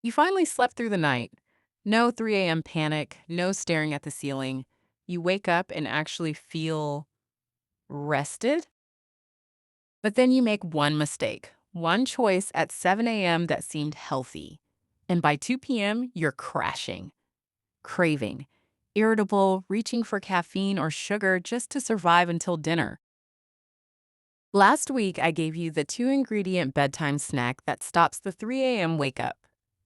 You finally slept through the night. No 3 a.m. panic, no staring at the ceiling. You wake up and actually feel rested. But then you make one mistake, one choice at 7 a.m. that seemed healthy. And by 2 p.m., you're crashing, craving, irritable, reaching for caffeine or sugar just to survive until dinner. Last week, I gave you the 2-ingredient bedtime snack that stops the 3 a.m. wake up.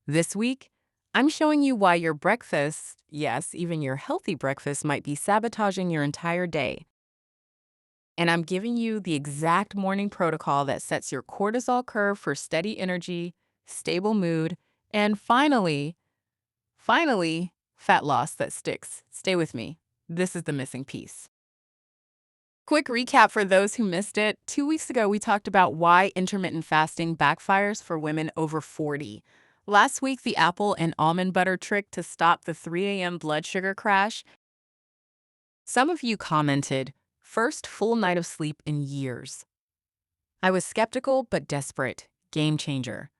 This week, I'm showing you why your breakfast, yes, even your healthy breakfast, might be sabotaging your entire day. And I'm giving you the exact morning protocol that sets your cortisol curve for steady energy, stable mood, and finally, fat loss that sticks. Stay with me. This is the missing piece. Quick recap for those who missed it. 2 weeks ago, we talked about why intermittent fasting backfires for women over 40. Last week, the apple and almond butter trick to stop the 3 a.m. blood sugar crash. Some of you commented, first full night of sleep in years. I was skeptical but desperate. Game changer.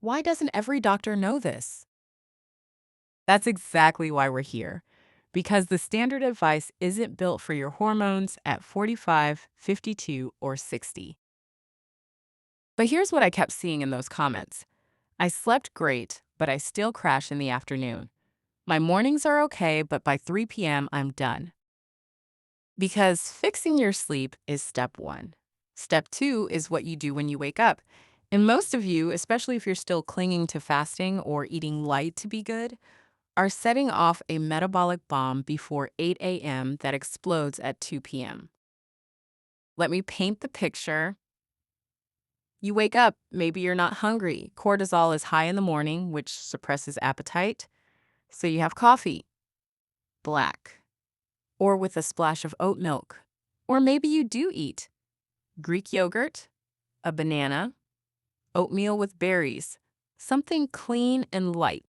Why doesn't every doctor know this? That's exactly why we're here. Because the standard advice isn't built for your hormones at 45, 52, or 60. But here's what I kept seeing in those comments. I slept great, but I still crash in the afternoon. My mornings are okay, but by 3 p.m., I'm done. Because fixing your sleep is step one. Step two is what you do when you wake up. And most of you, especially if you're still clinging to fasting or eating light to be good, are setting off a metabolic bomb before 8 a.m. that explodes at 2 p.m. Let me paint the picture. You wake up, maybe you're not hungry. Cortisol is high in the morning, which suppresses appetite. So you have coffee, black, or with a splash of oat milk. Or maybe you do eat Greek yogurt, a banana, oatmeal with berries, something clean and light.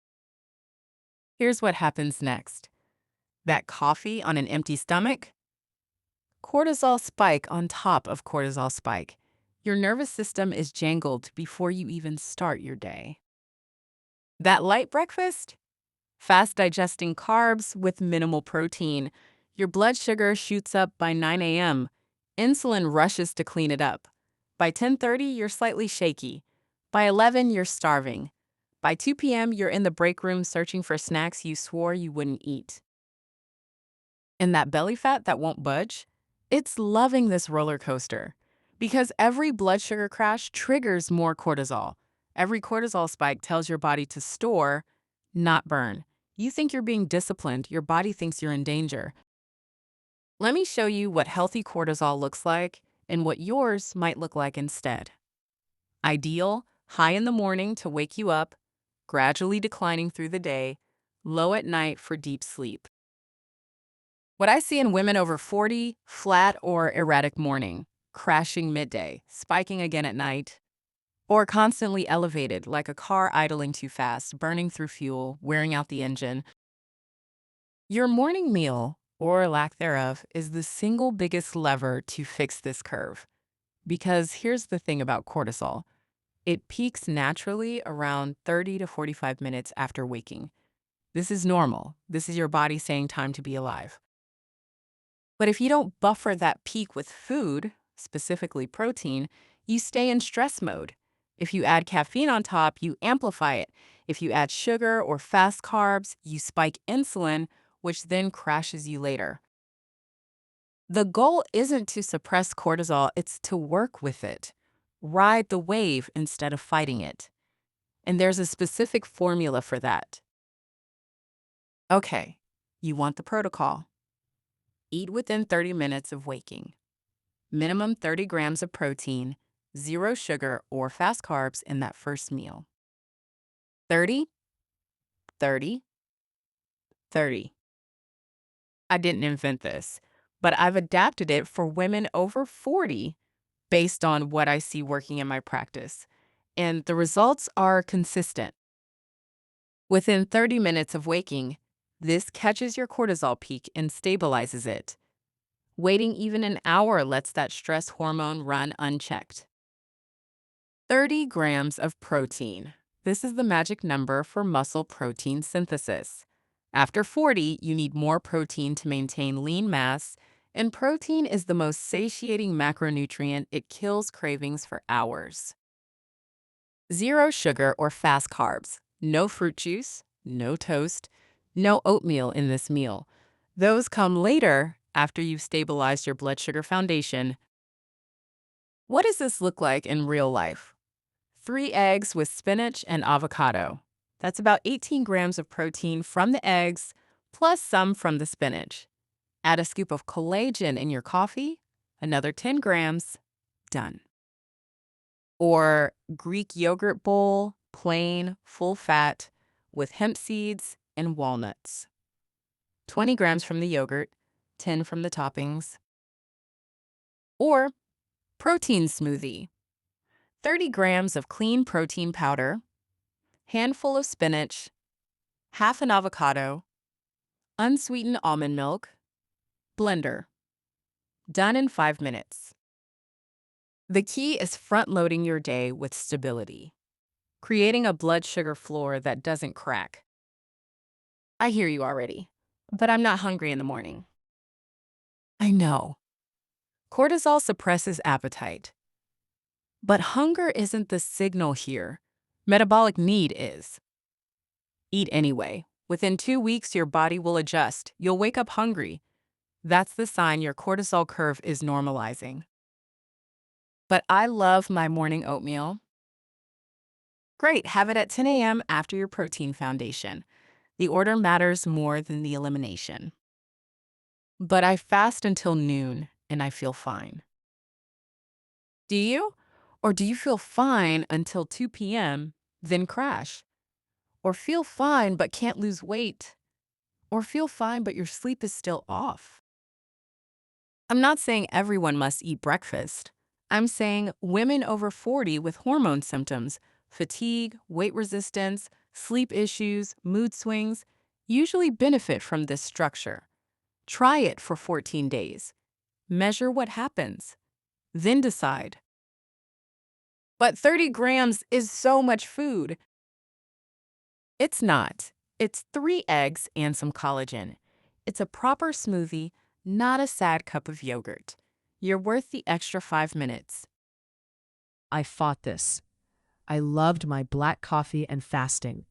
Here's what happens next. That coffee on an empty stomach, cortisol spike on top of cortisol spike. Your nervous system is jangled before you even start your day. That light breakfast, fast digesting carbs with minimal protein. Your blood sugar shoots up by 9 a.m. Insulin rushes to clean it up. By 10:30, you're slightly shaky. By 11, you're starving. By 2 p.m., you're in the break room searching for snacks you swore you wouldn't eat. And that belly fat that won't budge, it's loving this roller coaster. Because every blood sugar crash triggers more cortisol. Every cortisol spike tells your body to store, not burn. You think you're being disciplined, your body thinks you're in danger. Let me show you what healthy cortisol looks like and what yours might look like instead. Ideal, high in the morning to wake you up, gradually declining through the day, low at night for deep sleep. What I see in women over 40, flat or erratic morning, crashing midday, spiking again at night, or constantly elevated like a car idling too fast, burning through fuel, wearing out the engine. Your morning meal, or lack thereof, is the single biggest lever to fix this curve. Because here's the thing about cortisol. It peaks naturally around 30 to 45 minutes after waking. This is normal. This is your body saying time to be alive. But if you don't buffer that peak with food, specifically protein, you stay in stress mode. If you add caffeine on top, you amplify it. If you add sugar or fast carbs, you spike insulin, which then crashes you later. The goal isn't to suppress cortisol, it's to work with it. Ride the wave instead of fighting it. And there's a specific formula for that. Okay, you want the protocol. Eat within 30 minutes of waking. Minimum 30 grams of protein, 0 sugar or fast carbs in that first meal. 30, 30, 30. I didn't invent this, but I've adapted it for women over 40 based on what I see working in my practice. And the results are consistent. Within 30 minutes of waking, this catches your cortisol peak and stabilizes it. Waiting even an hour lets that stress hormone run unchecked. 30 grams of protein. This is the magic number for muscle protein synthesis. After 40, you need more protein to maintain lean mass, and protein is the most satiating macronutrient. It kills cravings for hours. Zero sugar or fast carbs. No fruit juice, no toast, no oatmeal in this meal. Those come later after you've stabilized your blood sugar foundation. What does this look like in real life? 3 eggs with spinach and avocado. That's about 18 grams of protein from the eggs, plus some from the spinach. Add a scoop of collagen in your coffee, another 10 grams, done. Or Greek yogurt bowl, plain, full fat, with hemp seeds and walnuts. 20 grams from the yogurt, 10 from the toppings. Or protein smoothie. 30 grams of clean protein powder, handful of spinach, half an avocado, unsweetened almond milk, blender. Done in 5 minutes. The key is front-loading your day with stability, creating a blood sugar floor that doesn't crack. I hear you already, but I'm not hungry in the morning. I know. Cortisol suppresses appetite. But hunger isn't the signal here. Metabolic need is. Eat anyway. Within 2 weeks, your body will adjust. You'll wake up hungry. That's the sign your cortisol curve is normalizing. But I love my morning oatmeal. Great, have it at 10 a.m. after your protein foundation. The order matters more than the elimination. But I fast until noon and I feel fine. Do you? Or do you feel fine until 2 p.m., then crash? Or feel fine but can't lose weight? Or feel fine but your sleep is still off? I'm not saying everyone must eat breakfast. I'm saying women over 40 with hormone symptoms, fatigue, weight resistance, sleep issues, mood swings, usually benefit from this structure. Try it for 14 days. Measure what happens. Then decide. But 30 grams is so much food. It's not. It's 3 eggs and some collagen. It's a proper smoothie, not a sad cup of yogurt. You're worth the extra 5 minutes. I fought this. I loved my black coffee and fasting,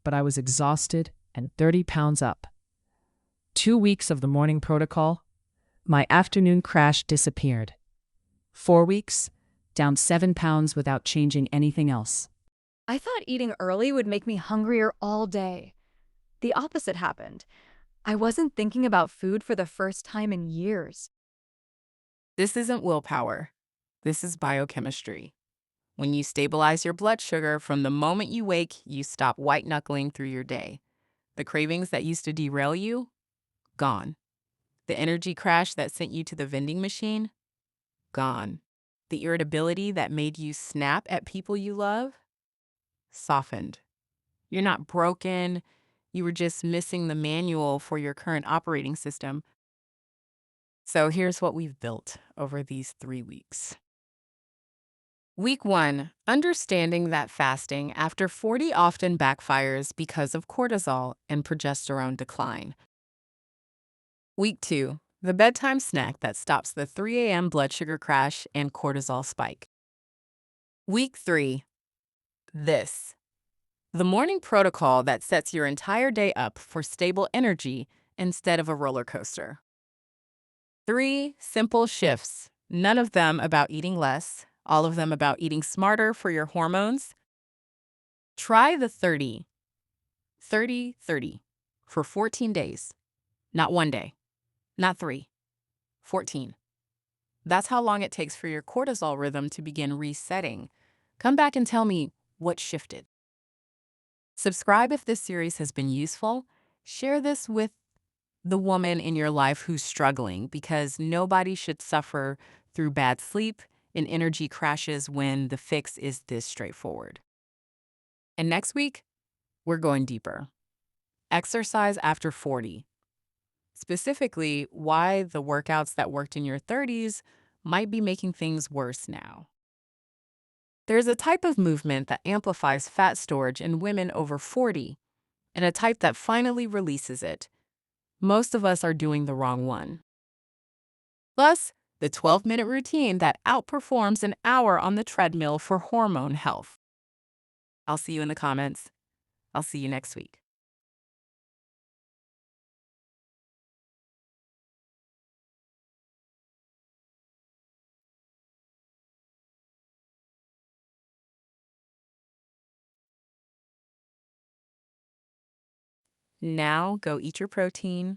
but I was exhausted and 30 pounds up. 2 weeks of the morning protocol, my afternoon crash disappeared. 4 weeks, down 7 pounds without changing anything else. I thought eating early would make me hungrier all day. The opposite happened. I wasn't thinking about food for the first time in years. This isn't willpower. This is biochemistry. When you stabilize your blood sugar, from the moment you wake, you stop white-knuckling through your day. The cravings that used to derail you, gone. The energy crash that sent you to the vending machine, gone. The irritability that made you snap at people you love, softened. You're not broken. You were just missing the manual for your current operating system. So here's what we've built over these 3 weeks. Week 1, understanding that fasting after 40 often backfires because of cortisol and progesterone decline. Week 2, the bedtime snack that stops the 3 a.m. blood sugar crash and cortisol spike. Week 3, this. The morning protocol that sets your entire day up for stable energy instead of a roller coaster. 3 simple shifts, none of them about eating less, all of them about eating smarter for your hormones. Try the 30, 30, 30 for 14 days. Not 1 day, not 3, 14. That's how long it takes for your cortisol rhythm to begin resetting. Come back and tell me what shifted. Subscribe if this series has been useful. Share this with the woman in your life who's struggling, because nobody should suffer through bad sleep and energy crashes when the fix is this straightforward. And next week, we're going deeper. Exercise after 40. Specifically, why the workouts that worked in your 30s might be making things worse now. There's a type of movement that amplifies fat storage in women over 40, and a type that finally releases it. Most of us are doing the wrong one. Plus, the 12-minute routine that outperforms an hour on the treadmill for hormone health. I'll see you in the comments. I'll see you next week. Now go eat your protein,